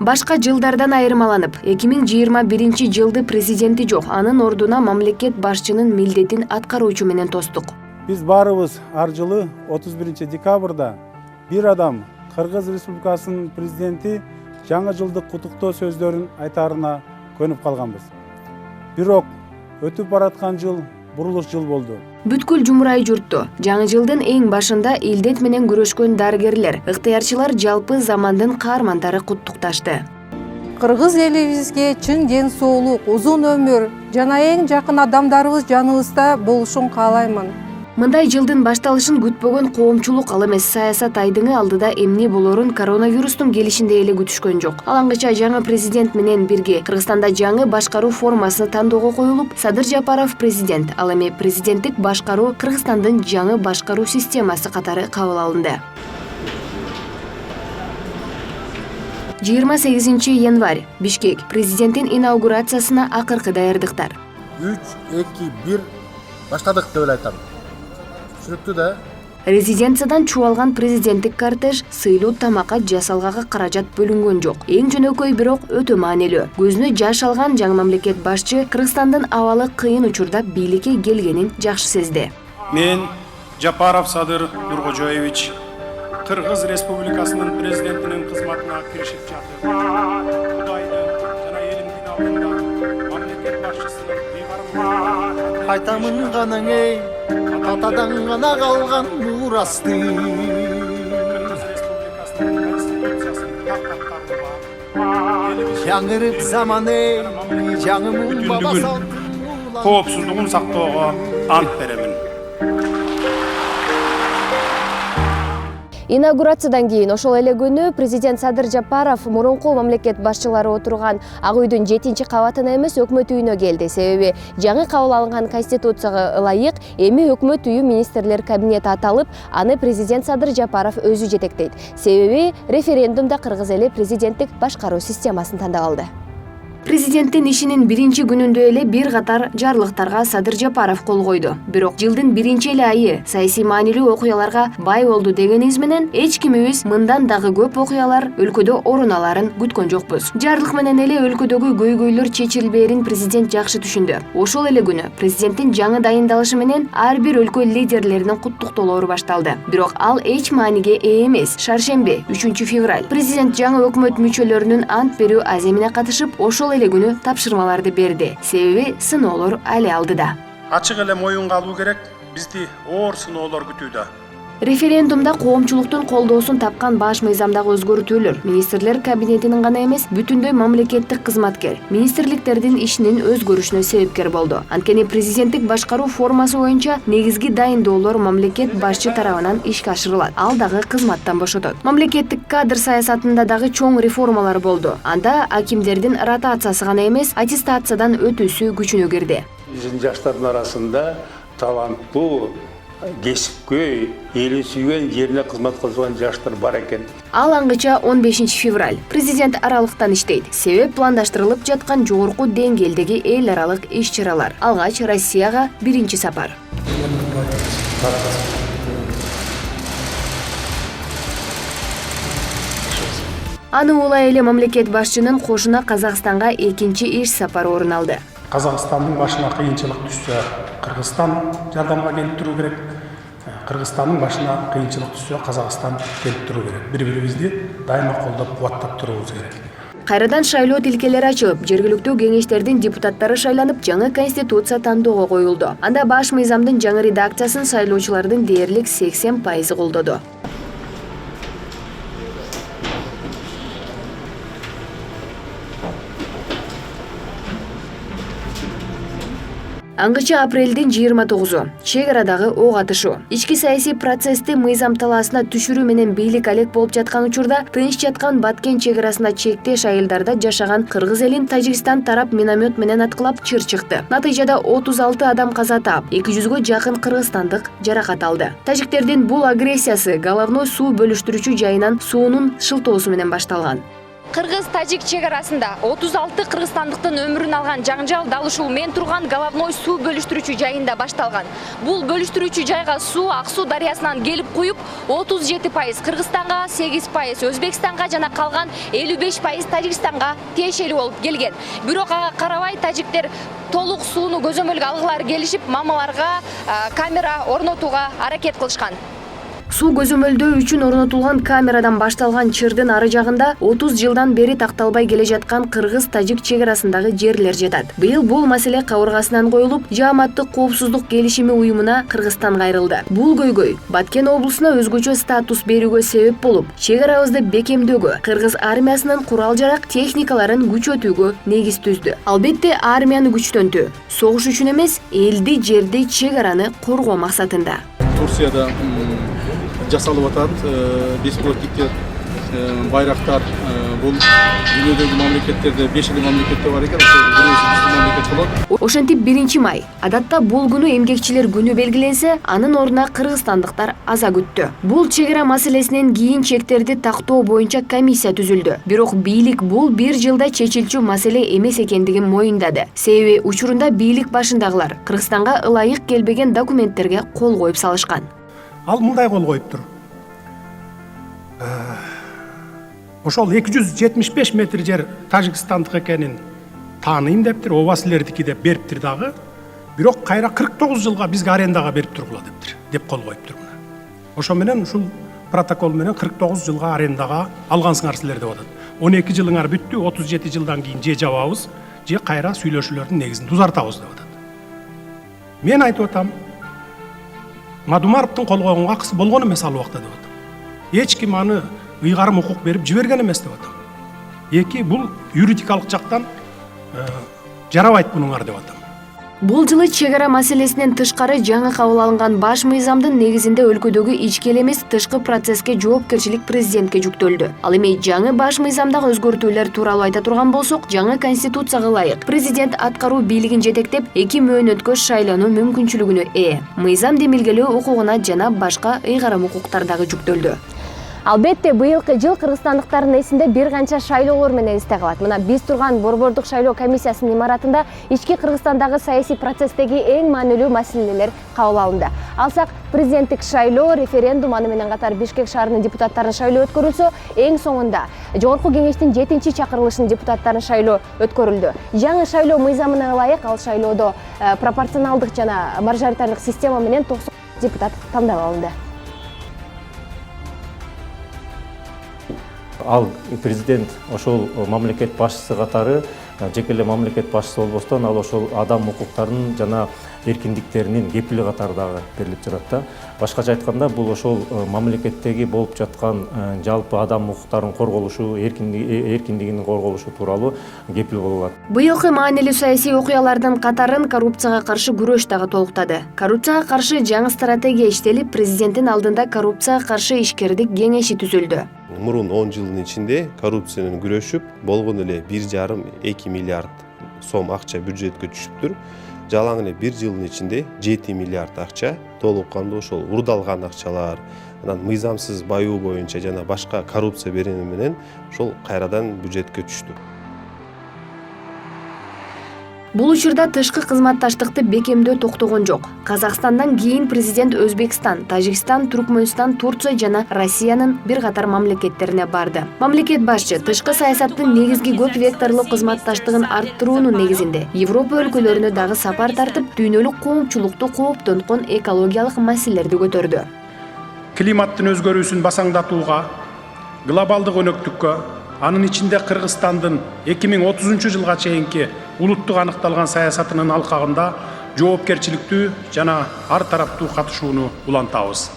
Башка жылдардан айырмаланып, 2021 жылды президенти жок, анын ордуна мамлекет башчынын милдетин аткаруучу менен тостук. Биз баарыбыз ар жылы 31 декабрда бир адам Кыргыз Республикасынын президенти жаңы жылдык куттуктоо сөздөрүн айтаарына көнүп калганбыз. Бирок өтүп бараткан жыл бурулуш жыл болду. Бүткүл жумурай журтту жаңы жылдын эң башында илдет менен күрөшкөн дарыгерлер, ыктыярчылар жалпы замандын каармандары куттукташты. Кыргыз элибизге чын ден соолук, узун өмүр жана эң жакын адамдарыбыз жаныбызда болушун каалаймын. Мындай жылдын башталышын күтпөгөн коомчулук ал эмес саясат айдыңы алдыда эмне болорун коронавирустун келишинде эле күтүшкөн жок. Алаңгыча жаңы президент менен бирге Кыргызстанда жаңы башкаруу формасы тандоого коюлуп, Садыр Жапаров президент, ал эми президенттик башкаруу Кыргызстандын жаңы башкаруу системасы катары кабыл алынды. 28 январь Бишкек президенттин инаугурациясына акыркы даярдыктар. 3, 2, 1 баштадык деп эле айтам. Түшүнүктүү да. Резиденциядан чуалган президенттик кортеж сыйлуу тамакка жасалгага каражат бөлүнгөн жок. Эң жөнөкөй бирок өтө маанилүү. Көзүнө жаш алган жаңы мамлекет башчы Кыргызстандын абалы кыйын учурда бийликке келгенин жакшы сезди. Мен Жапаров Садыр Нуркожоевич Кыргыз Республикасынын президентинин кызматына киришип жатып, Кудайдын жана элимдин алдында мамлекет башчысынын бейгарым Айтамын гана эй, атадан гана калган мурасты. Кыргыз Республикасынын конституциясын тактап Жаңырып заман эй, жаңымын бабасы. коопсуздугун сактоого ант беремин. Инаугурациядан кийин ошол эле күнү президент Садыр Жапаров мурунку мамлекет башчылары отурган Ак үйдүн 7-кабатына эмес өкмөт үйүнө келди. Себеби жаңы кабыл алынган конституцияга ылайык эми өкмөт үйү министрлер кабинети аталып, аны президент Садыр Жапаров өзү жетектейт. Себеби референдумда кыргыз эли президенттик башкаруу системасын тандап алды. Президенттин ишинин биринчи күнүндө эле бир катар жарлыктарга Садыр Жапаров кол койду. Бирок жылдын биринчи эле айы саясий маанилүү окуяларга бай болду дегениңиз менен эч кимибиз мындан дагы көп окуялар өлкөдө орун аларын күткөн жокпуз. Жарлык менен эле өлкөдөгү көйгөйлөр чечилбээрин президент жакшы түшүндү. Ошол эле күнү президенттин жаңы дайындалышы менен ар бир өлкө лидерлеринин куттуктоолору башталды. Бирок ал эч мааниге ээ эмес. Шаршемби 3 февраль президент жаңы өкмөт мүчөлөрүнүн ант берүү аземине катышып, ошол эле күнү тапшырмаларды берди. Себеби сыноолор али алдыда. Ачык эле моюнга алуу керек, бизди оор сыноолор күтүүдө. Референдумда коомчулуктун колдоосун тапкан баш мыйзамдагы өзгөртүүлөр министрлер кабинетинин гана эмес, бүтүндөй мамлекеттик кызматкер, министрликтердин ишинин өзгөрүшүнө себепкер болду. Анткени президенттик башкаруу формасы боюнча негизги дайындоолор мамлекет башчы тарабынан ишке ашырылат. Ал дагы кызматтан бошотот. Мамлекеттик кадр саясатында дагы чоң реформалар болду. Анда акимдердин ротациясы гана эмес, аттестациядан өтүүсү күчүнө кирди. Биздин жаштардын арасында таланттуу, кесипкөй, эли сүйгөн, жерине кызмат кылган жаштар бар экен. Ал аңгыча 15 февраль президент аралыктан иштейт. Себеп пландаштырылып жаткан жогорку деңгээлдеги эл аралык иш-чаралар. Алгач Россияга биринчи сапар. Аны улай эле мамлекет башчынын кошуна Казакстанга экинчи иш сапары орун алды. Казакстандын башына кыйынчылык түшсө, Кыргызстан жардамга келип туруу керек. Кыргызстандын башына кыйынчылык түшсө, Казакстан келип туруу керек. Бири-бирибизди дайыма колдоп, кубаттап туруубуз керек. Кайрадан шайлоо тилкелери ачылып, жергиликтүү кеңештердин депутаттары шайланып, жаңы конституция тандоого коюлду. Анда баш мыйзамдын жаңы редакциясын шайлоочулардын дээрлик 80% колдоду. Аңгыча апрелдин 29-у чек арадагы ок атышуу. Ички саясий процессти мыйзам талаасына түшүрүү менен бийлик алек болуп жаткан учурда тынч жаткан Баткен чек арасында чектеш айылдарда жашаган кыргыз элин Тажикстан тарап миномет менен аткылап чыр чыкты. Натыйжада 36 адам каза таап, 200гө жакын кыргызстандык жаракат алды. Тажиктердин бул агрессиясы головной суу бөлүштүрүүчү жайынан суунун шылтоосу менен башталган. Кыргыз-тажик чегарасында 36 кыргызстандыктын өмүрүн алган жаңжал дал ушул мен турган головной суу бөлүштүрүүчү жайында башталган. Бул бөлүштүрүүчү жайга суу Ак суу дарыясынан келип куюп, 37% Кыргызстанга, 8% Өзбекстанга жана калган 55% Тажикстанга тиешелүү болуп келген. Бирок ага карабай тажиктер толук сууну көзөмөлгө алгылары келишип, мамаларга камера орнотууга аракет кылышкан. Суу көзөмөлдөө үчүн орнотулган камерадан башталган чырдын ары жагында 30 жылдан бери такталбай келе жаткан кыргыз-тажик чегарасындагы жерлер жатат. Быйыл бул маселе кабыргасынан коюлуп, Жааматтык коопсуздук келишими уюмуна Кыргызстан кайрылды. Бул көйгөй Баткен облусуна өзгөчө статус берүүгө себеп болуп, чегарабызды бекемдөөгө, кыргыз армиясынын курал-жарак техникаларын күчөтүүгө негиз түздү. Албетте, армияны күчтөнтүү, согуш үчүн эмес, элди, жерди, чегараны коргоо максатында. Турцияда жасалып атат беспилотниктер, байрактар. Бул дүйнөдөгү мамлекеттерде 5 мамлекетте бар экен, мамлекет болот. Ошентип 1 май. Адатта бул күнү эмгекчилер күнү белгиленсе, анын ордуна кыргызстандыктар аза күттү. Бул чегара маселесинен кийин чектерди тактоо боюнча комиссия түзүлдү. Бирок бийлик бул 1 жылда чечилчү маселе эмес экендигин моюндады. Себеби учурунда бийлик башындагылар Кыргызстанга ылайык келбеген документтерге кол коюп салышкан. Ал мындай кол коюптур. Ошол 275 метр жер Тажикстандык экенин тааныйм дептир, Обасилердики деп бериптир дагы. Бирок кайра 49 жылга бизге арендага берип тургула дептир, деп кол коюптур мына. Ошо менен ушул протокол менен 49 жылга арендага алгансыңар силер деп атат. 12 жылыңар бүттү, 37 жылдан кийин же жабабыз, же кайра сүйлөшүүлөрдүн негизинде узартабыз деп атат. Мен айтып атам, Мадумаровдун кол койгонго акысы болгон эмес ал убакта деп атам. Эч ким аны ыйгарым укук берип жиберген эмес деп атам. Эки, бул юридикалык жактан жарабайт бунуңар деп атам. Бул жылы чегара маселесинен тышкары жаңы кабыл алынган баш мыйзамдын негизинде өлкөдөгү ички эле эмес тышкы процесске жоопкерчилик президентке жүктөлдү. Ал эми жаңы баш мыйзамдагы өзгөртүүлөр тууралуу айта турган болсок, жаңы конституцияга ылайык президент аткаруу бийлигин жетектеп 2 мөөнөткө шайлануу мүмкүнчүлүгүнө ээ. Мыйзам демилгелөө укугуна жана башка ыйгарым укуктар дагы жүктөлдү. Албетте, быйылкы жыл кыргызстандыктардын эсинде бир канча шайлоолор менен эсте калат. Мына биз турган Борбордук шайлоо комиссиясынын имаратында ички Кыргызстандагы саясий процесстеги эң маанилүү маселелер кабыл алынды. Алсак, президенттик шайлоо, референдум, аны менен катар Бишкек шаарынын депутаттарын шайлоо өткөрүлсө, эң соңунда Жогорку кеңештин 7-чакырылышынын депутаттарын шайлоо өткөрүлдү. Жаңы шайлоо мыйзамына ылайык ал шайлоодо пропорционалдык жана мажоритардык система менен 90 депутат тандап алынды. Ал президент ошол мамлекет башчысы катары жеке эле мамлекет башчысы болбостон ал ошол адам укуктарынын жана эркиндиктеринин кепили катары дагы берилип жатат да. Башкача айтканда, бул ошол мамлекеттеги болуп жаткан жалпы адам укуктарынын корголушу, эркиндигинин корголушу тууралуу кепил болот. Быйылкы маанилүү саясий окуялардын катарын коррупцияга каршы күрөш дагы толуктады. Коррупцияга каршы жаңы стратегия иштелип, президенттин алдында коррупцияга каршы ишкердик кеңеши түзүлдү. Мурун 10 жылдын ичинде коррупция менен күрөшүп, болгон эле 1,5-2 миллиард сом акча бюджетке түшүптүр. Жалаң эле 1 жылдын ичинде 7 миллиард акча толук кандуу ошол урдалган акчалар, анан мыйзамсыз баюу боюнча жана башка коррупция берени менен ошол кайрадан бюджетке түштү. Бул учурда тышкы кызматташтыкты бекемдөө токтогон жок. Казакстандан кийин президент Өзбекстан, Тажикстан, Туркмөнстан, Турция жана Россиянын бир катар мамлекеттерине барды. Мамлекет башчы тышкы саясаттын негизги көп векторлуу кызматташтыгын арттыруунун негизинде Европа өлкөлөрүнө дагы сапар тартып, дүйнөлүк коомчулукту кооптонткон экологиялык маселелерди көтөрдү. Климаттын өзгөрүүсүн басаңдатууга, глобалдык өнөктүккө, анын ичинде Кыргызстандын 2030 жылга чейинки улуттук аныкталган саясатынын алкагында жоопкерчиликтүү жана ар тараптуу катышууну улантабыз.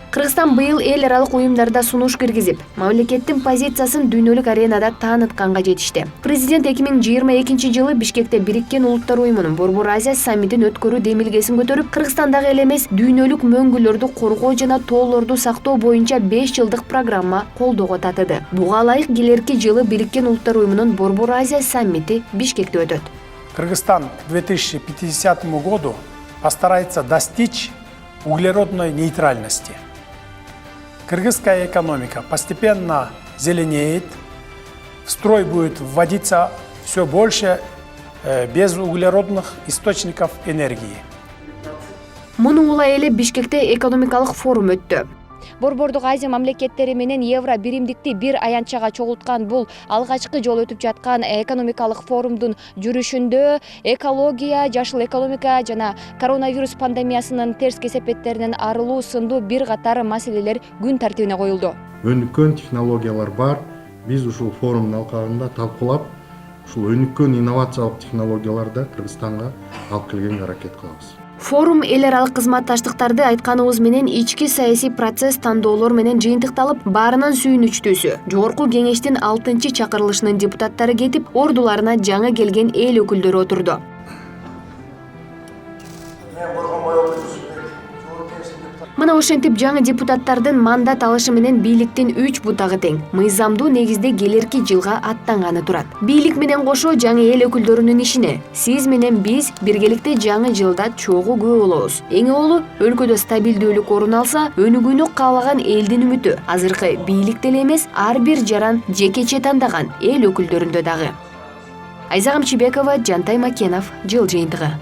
Кыргызстан быйыл эл аралык уюмдарда сунуш киргизип, мамлекеттин позициясын дүйнөлүк аренада таанытканга жетишти. Президент 2022 жылы Бишкекте Бириккен Улуттар уюмунун Борбор Азия саммитин өткөрүү демилгесин көтөрүп, Кыргызстандагы эле эмес дүйнөлүк мөңгүлөрдү коргоо жана тоолорду сактоо боюнча 5 жылдык программа колдоого татыды. Буга ылайык келерки жылы Бириккен Улуттар уюмунун Борбор Азия саммити Бишкекте өтөт. Кыргызстан к 2050 году постарается достичь углеродной нейтральности. Кыргызская экономика постепенно зеленеет, в строй будет вводиться все больше безуглеродных источников энергии. Муну улай эле Бишкекте экономикалык форум өттү. Борбордук Азия мамлекеттери менен евро биримдикти бир аянтчага чогулткан бул алгачкы жолу өтүп жаткан экономикалык форумдун жүрүшүндө экология, жашыл экономика жана коронавирус пандемиясынын терс кесепеттеринен арылуу сындуу бир катар маселелер күн тартибине коюлду. Өнүккөн технологиялар бар. Биз ушул форумдун алкагында талкуулап, ушул өнүккөн инновациялык технологияларды Кыргызстанга алып келгенге аракет кылабыз. Форум эл аралык кызматташтыктарды айтканыбыз менен ички саясий процесс тандоолор менен жыйынтыкталып, баарынан сүйүнүчтүүсү. Жогорку кеңештин 6-чакырылышынын депутаттары кетип, ордуларына жаңы келген эл өкүлдөрү отурду. Мына ошентип жаңы депутаттардын мандат алышы менен бийликтин 3 бутагы тең. Мыйзамдуу негизде келерки жылга аттанганы турат. Бийлик менен кошо жаңы эл өкүлдөрүнүн ишине сиз менен биз биргеликте жаңы жылда чогуу күбө болобуз. Эң олу өлкөдө стабилдүүлүк орун алса, өнүгүүнү каалаган элдин үмүтү азыркы бийликте эле эмес, ар бир жаран жекече тандаган эл өкүлдөрүндө дагы. Айза Камчыбекова, Жантай Макенов, Жыл жыйынтыгы.